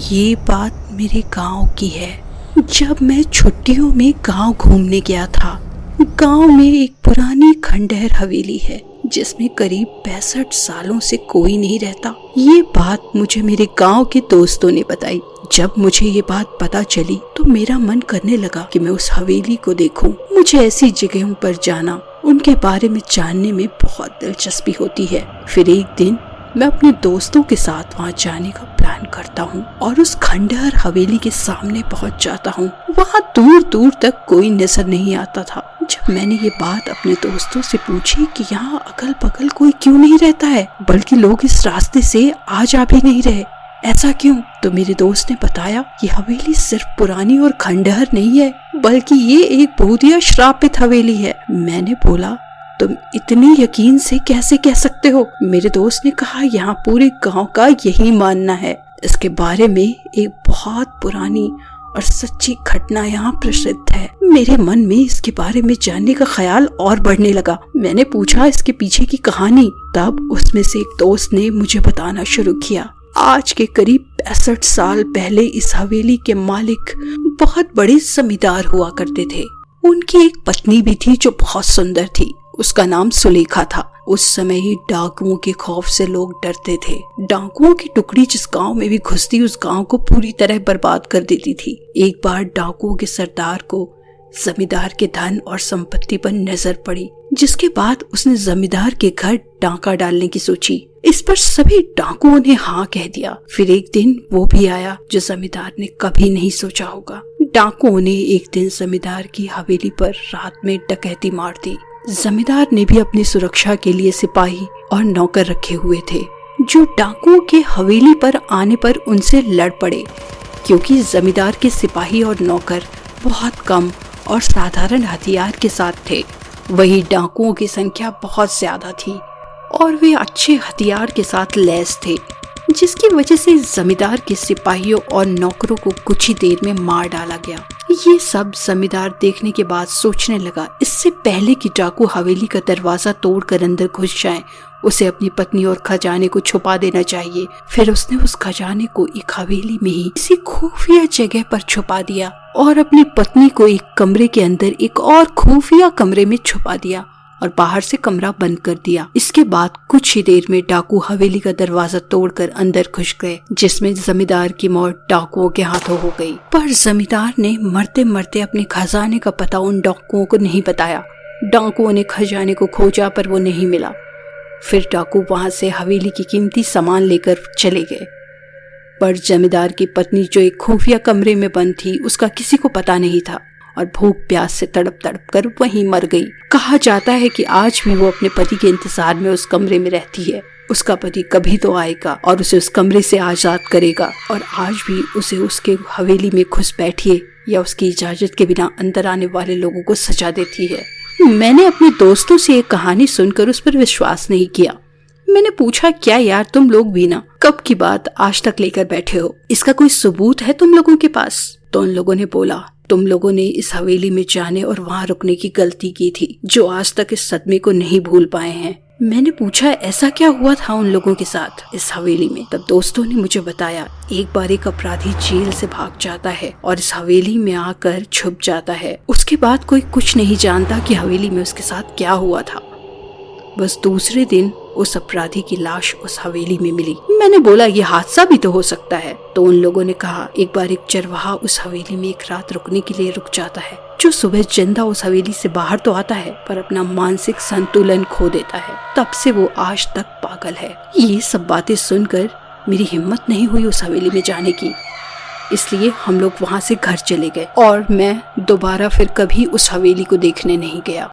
ये बात मेरे गांव की है। जब मैं छुट्टियों में गांव घूमने गया था, गांव में एक पुरानी खंडहर हवेली है जिसमें करीब 65 सालों से कोई नहीं रहता। ये बात मुझे मेरे गांव के दोस्तों ने बताई। जब मुझे ये बात पता चली तो मेरा मन करने लगा कि मैं उस हवेली को देखूं। मुझे ऐसी जगहों पर जाना, उनके बारे में जानने में बहुत दिलचस्पी होती है। फिर एक दिन मैं अपने दोस्तों के साथ वहाँ जाने का प्लान करता हूँ और उस खंडहर हवेली के सामने पहुँच जाता हूँ। वहाँ दूर दूर तक कोई नजर नहीं आता था। जब मैंने ये बात अपने दोस्तों से पूछी कि यहाँ अगल बगल कोई क्यों नहीं रहता है, बल्कि लोग इस रास्ते से आ जा भी नहीं रहे, ऐसा क्यों? तो मेरे दोस्त ने बताया ये हवेली सिर्फ पुरानी और खंडहर नहीं है, बल्कि ये एक बहुत ही श्रापित हवेली है। मैंने बोला, तुम इतने यकीन से कैसे कह सकते हो? मेरे दोस्त ने कहा, यहाँ पूरे गांव का यही मानना है। इसके बारे में एक बहुत पुरानी और सच्ची घटना यहाँ प्रसिद्ध है। मेरे मन में इसके बारे में जानने का ख्याल और बढ़ने लगा। मैंने पूछा इसके पीछे की कहानी। तब उसमें से एक दोस्त ने मुझे बताना शुरू किया। आज के करीब 65 साल पहले इस हवेली के मालिक बहुत बड़े जमींदार हुआ करते थे। उनकी एक पत्नी भी थी जो बहुत सुंदर थी। उसका नाम सुलेखा था। उस समय ही डाकुओं के खौफ से लोग डरते थे। डाकुओं की टुकड़ी जिस गांव में भी घुसती उस गांव को पूरी तरह बर्बाद कर देती थी। एक बार डाकुओं के सरदार को जमींदार के धन और संपत्ति पर नजर पड़ी, जिसके बाद उसने जमींदार के घर डाका डालने की सोची। इस पर सभी डाकुओं ने हाँ कह दिया। फिर एक दिन वो भी आया जो जमींदार ने कभी नहीं सोचा होगा। डाकुओं ने एक दिन जमींदार की हवेली पर रात में डकैती मार दी। जमींदार ने भी अपनी सुरक्षा के लिए सिपाही और नौकर रखे हुए थे, जो डाकुओं के हवेली पर आने पर उनसे लड़ पड़े। क्योंकि जमींदार के सिपाही और नौकर बहुत कम और साधारण हथियार के साथ थे, वहीं डाकुओं की संख्या बहुत ज्यादा थी और वे अच्छे हथियार के साथ लैस थे, जिसकी वजह से जमींदार के सिपाहियों और नौकरों को कुछ ही देर में मार डाला गया। ये सब जमींदार देखने के बाद सोचने लगा, इससे पहले कि डाकू हवेली का दरवाजा तोड़कर अंदर घुस जाएं, उसे अपनी पत्नी और खजाने को छुपा देना चाहिए। फिर उसने उस खजाने को एक हवेली में ही किसी खुफिया जगह पर छुपा दिया और अपनी पत्नी को एक कमरे के अंदर एक और खुफिया कमरे में छुपा दिया और बाहर से कमरा बंद कर दिया। इसके बाद कुछ ही देर में डाकू हवेली का दरवाजा तोड़कर अंदर घुस गए, जिसमें जमींदार की मौत डाकुओं के हाथों हो गई। पर जमींदार ने मरते मरते अपने खजाने का पता उन डाकुओं को नहीं बताया। डाकुओं ने खजाने को खोजा पर वो नहीं मिला। फिर डाकू वहां से हवेली की कीमती सामान लेकर चले गए। पर जमींदार की पत्नी जो एक खुफिया कमरे में बंद थी, उसका किसी को पता नहीं था और भूख प्यास से तड़प तड़प कर वहीं मर गई। कहा जाता है कि आज भी वो अपने पति के इंतजार में उस कमरे में रहती है। उसका पति कभी तो आएगा और उसे उस कमरे से आजाद करेगा, और आज भी उसे उसके हवेली में घुस बैठिए या उसकी इजाजत के बिना अंदर आने वाले लोगों को सजा देती है। मैंने अपने दोस्तों से ये कहानी सुनकर उस पर विश्वास नहीं किया। मैंने पूछा, क्या यार तुम लोग भी ना कब की बात आज तक लेकर बैठे हो? इसका कोई सबूत है तुम लोगों के पास? तो उन लोगों ने बोला, तुम लोगों ने इस हवेली में जाने और वहाँ रुकने की गलती की थी, जो आज तक इस सदमे को नहीं भूल पाए हैं। मैंने पूछा, ऐसा क्या हुआ था उन लोगों के साथ इस हवेली में? तब दोस्तों ने मुझे बताया, एक बार एक अपराधी जेल से भाग जाता है और इस हवेली में आकर छुप जाता है। उसके बाद कोई कुछ नहीं जानता कि हवेली में उसके साथ क्या हुआ था। बस दूसरे दिन उस अपराधी की लाश उस हवेली में मिली। मैंने बोला, ये हादसा भी तो हो सकता है। तो उन लोगों ने कहा, एक बार एक चरवाहा उस हवेली में एक रात रुकने के लिए रुक जाता है, जो सुबह जिंदा उस हवेली से बाहर तो आता है पर अपना मानसिक संतुलन खो देता है। तब से वो आज तक पागल है। ये सब बातें सुनकर मेरी हिम्मत नहीं हुई उस हवेली में जाने की, इसलिए हम लोग वहाँ से घर चले गए और मैं दोबारा फिर कभी उस हवेली को देखने नहीं गया।